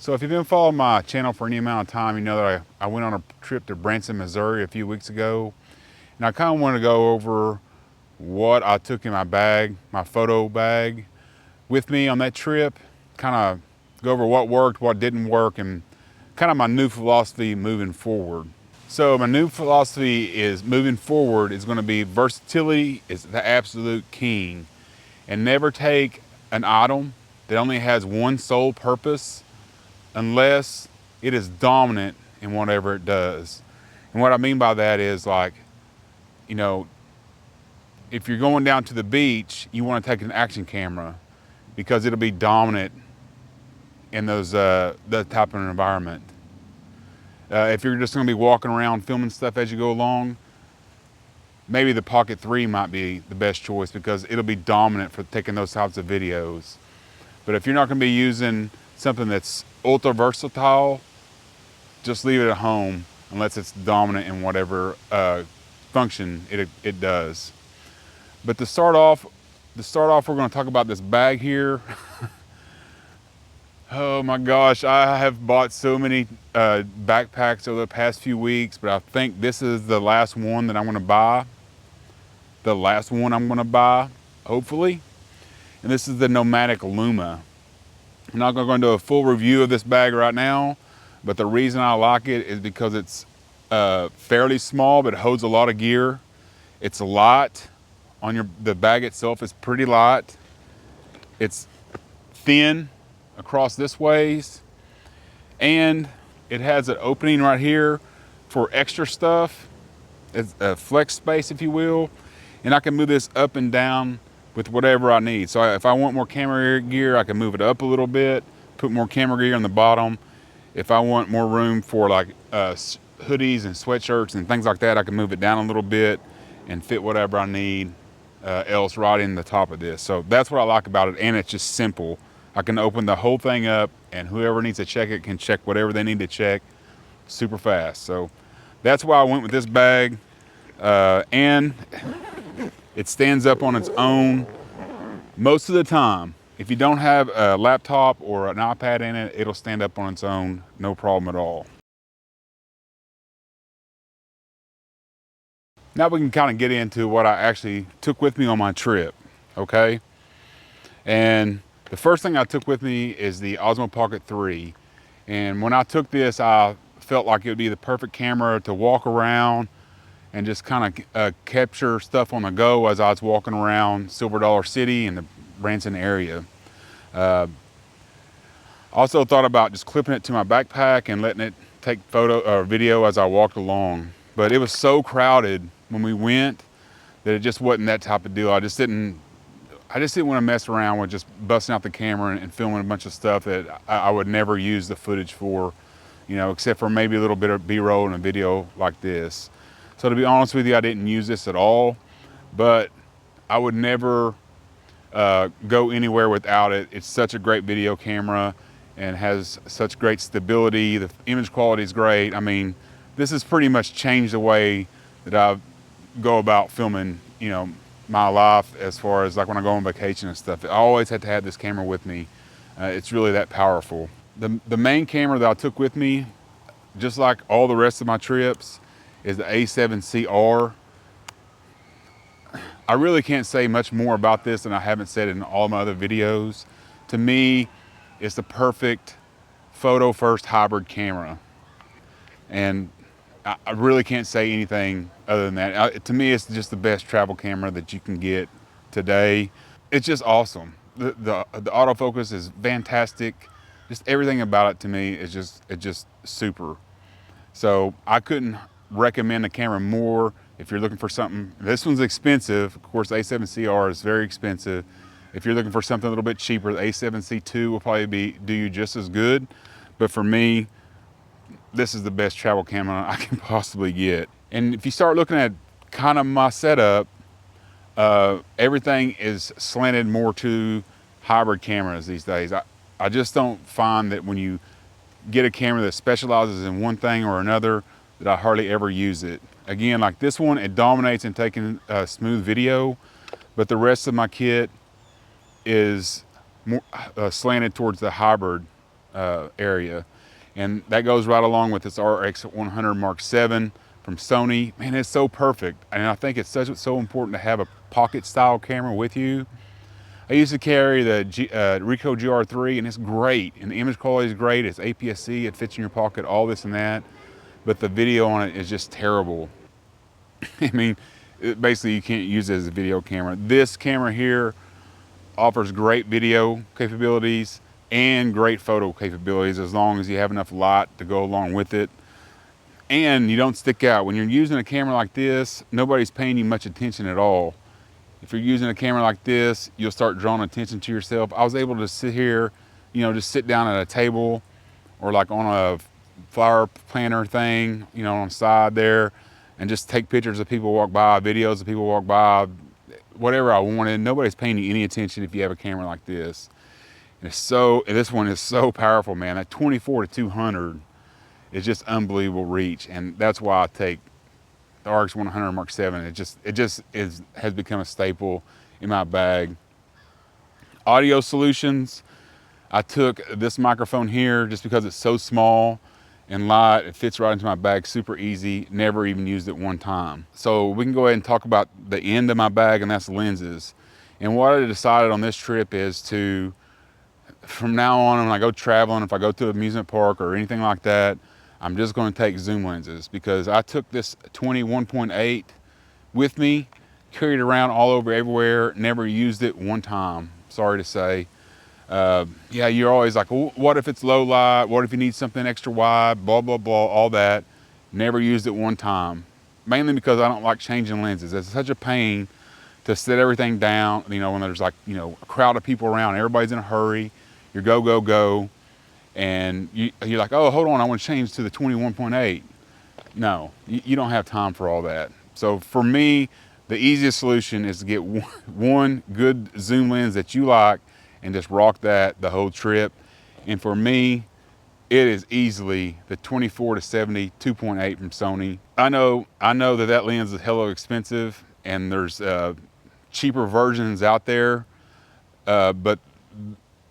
So if you've been following my channel for any amount of time, you know that I went on a trip to Branson, Missouri a few weeks ago. And I kind of want to go over what I took in my bag, my photo bag, with me on that trip. Kind of go over what worked, what didn't work, and kind of my new philosophy moving forward. So my new philosophy is moving forward is going to be versatility is the absolute king. And never take an item that only has one sole purpose unless it is dominant in whatever it does. And what I mean by that is, like, you know, if you're going down to the beach, you want to take an action camera because it'll be dominant in those that type of environment. If you're just going to be walking around filming stuff as you go along, maybe the Pocket 3 might be the best choice because it'll be dominant for taking those types of videos. But if you're not going to be using something that's ultra versatile, just leave it at home unless it's dominant in whatever function it does. But to start off, we're going to talk about this bag here. Oh my gosh, I have bought so many backpacks over the past few weeks, but I think this is the last one that I'm going to buy. The last one I'm going to buy, hopefully. And this is the Nomadic Luma. I'm not going to go into a full review of this bag right now, but the reason I like it is because it's fairly small, but it holds a lot of gear. It's light. The bag itself is pretty light. It's thin across this ways, and it has an opening right here for extra stuff. It's a flex space, if you will, and I can move this up and down with whatever I need. So if I want more camera gear, I can move it up a little bit, put more camera gear on the bottom. If I want more room for like hoodies and sweatshirts and things like that, I can move it down a little bit and fit whatever I need else right in the top of this. So that's what I like about it, and it's just simple. I can open the whole thing up, and whoever needs to check it can check whatever they need to check super fast. So that's why I went with this bag, and it stands up on its own most of the time. If you don't have a laptop or an iPad in it, it'll stand up on its own, no problem at all. Now we can kind of get into what I actually took with me on my trip, okay? And the first thing I took with me is the Osmo Pocket 3. And when I took this, I felt like it would be the perfect camera to walk around and just kind of capture stuff on the go as I was walking around Silver Dollar City and the Branson area. Also thought about just clipping it to my backpack and letting it take photo or video as I walked along. But it was so crowded when we went that it just wasn't that type of deal. I just didn't want to mess around with just busting out the camera and filming a bunch of stuff that I would never use the footage for, you know, except for maybe a little bit of B-roll in a video like this. So to be honest with you, I didn't use this at all, but I would never go anywhere without it. It's such a great video camera and has such great stability. The image quality is great. I mean, this has pretty much changed the way that I go about filming, you know, my life as far as like when I go on vacation and stuff. I always had to have this camera with me. It's really that powerful. The main camera that I took with me, just like all the rest of my trips, is the A7CR. I really can't say much more about this than I haven't said in all my other videos. To me, it's the perfect photo first hybrid camera. And I really can't say anything other than that. To me, it's just the best travel camera that you can get today. It's just awesome. The autofocus is fantastic. Just everything about it to me is just super. So I couldn't recommend the camera more if you're looking for something. This one's expensive. Of course, the A7CR is very expensive. If you're looking for something a little bit cheaper, the A7C2 will probably do you just as good. But for me, this is the best travel camera I can possibly get. And if you start looking at kind of my setup, everything is slanted more to hybrid cameras these days. I just don't find that when you get a camera that specializes in one thing or another, that I hardly ever use it. Again, like this one, it dominates in taking smooth video, but the rest of my kit is more slanted towards the hybrid area. And that goes right along with this RX100 Mark VII from Sony. Man, it's so perfect. And I think it's so important to have a pocket style camera with you. I used to carry the Ricoh GR3, and it's great. And the image quality is great. It's APS-C, it fits in your pocket, all this and that. But the video on it is just terrible. I mean, basically you can't use it as a video camera. This camera here offers great video capabilities and great photo capabilities as long as you have enough light to go along with it. And you don't stick out. When you're using a camera like this, nobody's paying you much attention at all. If you're using a camera like this, you'll start drawing attention to yourself. I was able to sit here, you know, just sit down at a table or like on a flower planter thing, you know, on the side there, and just take pictures of people walk by, videos of people walk by, whatever I wanted. Nobody's paying you any attention if you have a camera like this. And this one is so powerful, man. That 24 to 200 is just unbelievable reach, and that's why I take the RX100 Mark VII. It has become a staple in my bag. Audio solutions, I took this microphone here just because it's so small and light. It fits right into my bag, super easy. Never even used it one time. So we can go ahead and talk about the end of my bag, and that's lenses. And what I decided on this trip is to, from now on, when I go traveling, if I go to an amusement park or anything like that, I'm just going to take zoom lenses, because I took this 21.8 with me, carried it around all over everywhere, never used it one time, sorry to say. Yeah, you're always like, well, what if it's low light? What if you need something extra wide? Blah, blah, blah, all that. Never used it one time, mainly because I don't like changing lenses. It's such a pain to set everything down, you know, when there's like, you know, a crowd of people around, everybody's in a hurry, you're go, go, go. And you're like, oh, hold on, I want to change to the 21.8. No, you don't have time for all that. So for me, the easiest solution is to get one good zoom lens that you like and just rock that the whole trip. And for me, it is easily the 24 to 70 2.8 from Sony. I know that lens is hella expensive, and there's cheaper versions out there, but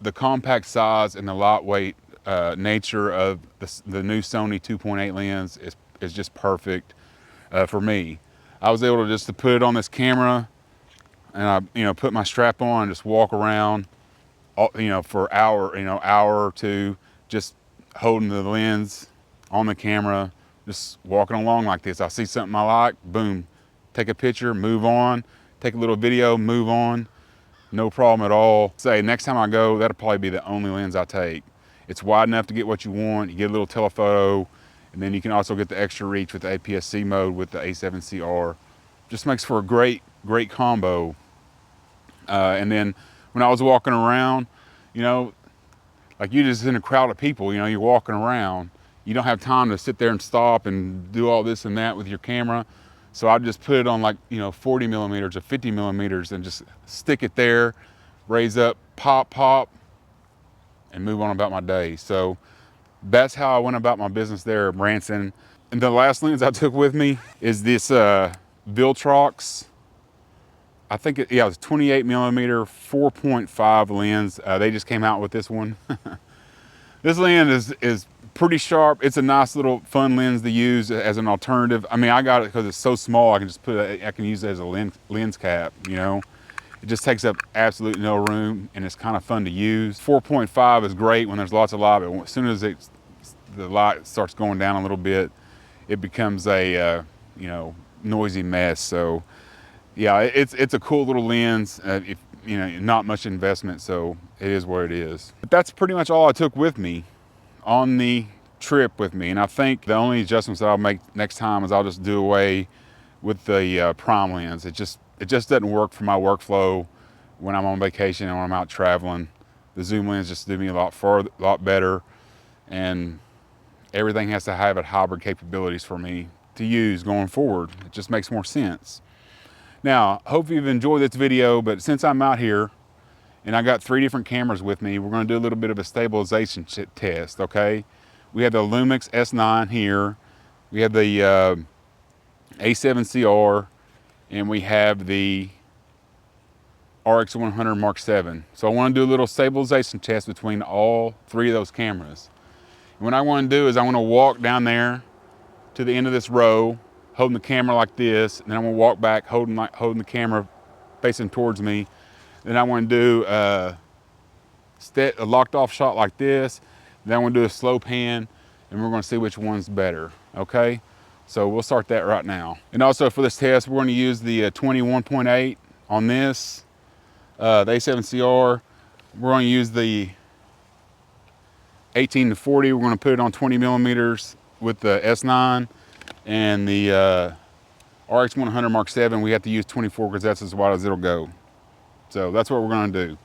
the compact size and the lightweight nature of the new Sony 2.8 lens is just perfect for me. I was able to put it on this camera, and I put my strap on and just walk around, for hour or two, just holding the lens on the camera, just walking along like this. I see something I like, boom, take a picture, move on, take a little video, move on. No problem at all. Say next time I go, that'll probably be the only lens I take. It's wide enough to get what you want. You get a little telephoto, and then you can also get the extra reach with the APS-C mode with the A7CR. Just makes for a great combo. And then when I was walking around, like you just in a crowd of people, you're walking around. You don't have time to sit there and stop and do all this and that with your camera. So I just put it on 40 millimeters or 50 millimeters and just stick it there, raise up, pop, and move on about my day. So that's how I went about my business there at Branson. And the last lens I took with me is this Viltrox. I think it was 28 millimeter 4.5 lens. They just came out with this one. This lens is pretty sharp. It's a nice little fun lens to use as an alternative. I mean, I got it because it's so small. I can use it as a lens cap. It just takes up absolutely no room, and it's kind of fun to use. 4.5 is great when there's lots of light, but as soon as the light starts going down a little bit, it becomes a noisy mess. So yeah, it's a cool little lens. Not much investment, so it is what it is. But that's pretty much all I took with me on the trip with me. And I think the only adjustments that I'll make next time is I'll just do away with the prime lens. It just doesn't work for my workflow when I'm on vacation and when I'm out traveling. The zoom lens just do me a lot better, and everything has to have hybrid capabilities for me to use going forward. It just makes more sense. Now, hope you've enjoyed this video, but since I'm out here and I got 3 different cameras with me, we're gonna do a little bit of a stabilization test, okay? We have the Lumix S9 here, we have the A7CR, and we have the RX100 Mark 7. So I want to do a little stabilization test between all three of those cameras. And what I want to do is I want to walk down there to the end of this row, holding the camera like this, and then I'm going to walk back holding the camera facing towards me. Then I want to do a locked off shot like this. Then I want to do a slow pan, and we're going to see which one's better, okay? So we'll start that right now. And also for this test, we're going to use the 21.8 on this, the A7CR. We're going to use the 18 to 40. We're going to put it on 20 millimeters with the S9, and the RX100 Mark 7, we have to use 24 because that's as wide as it'll go. So that's what we're going to do.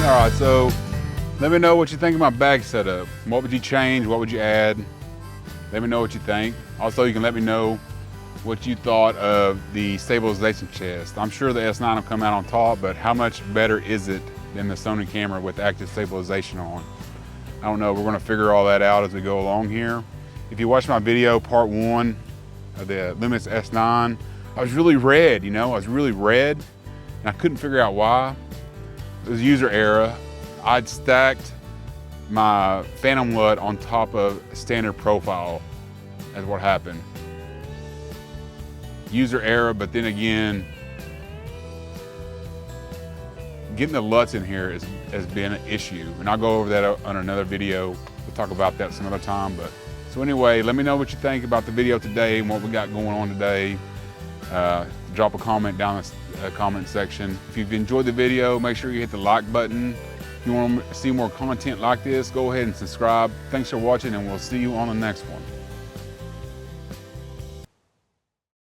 All right, so let me know what you think of my bag setup. What would you change? What would you add? Let me know what you think. Also, you can let me know what you thought of the stabilization chest. I'm sure the S9 will come out on top, but how much better is it than the Sony camera with active stabilization on? I don't know, we're gonna figure all that out as we go along here. If you watch my video, part 1 of the Lumix S9, I was really red, I was really red, and I couldn't figure out why. It was user error. I'd stacked my Phantom LUT on top of standard profile. That's what happened. User error, but then again, getting the LUTs in here has been an issue, and I'll go over that on another video. We'll talk about that some other time. But so anyway, let me know what you think about the video today and what we got going on today. Drop a comment down in the comment section. If you've enjoyed the video, make sure you hit the like button. If you want to see more content like this, go ahead and subscribe. Thanks for watching, and we'll see you on the next one.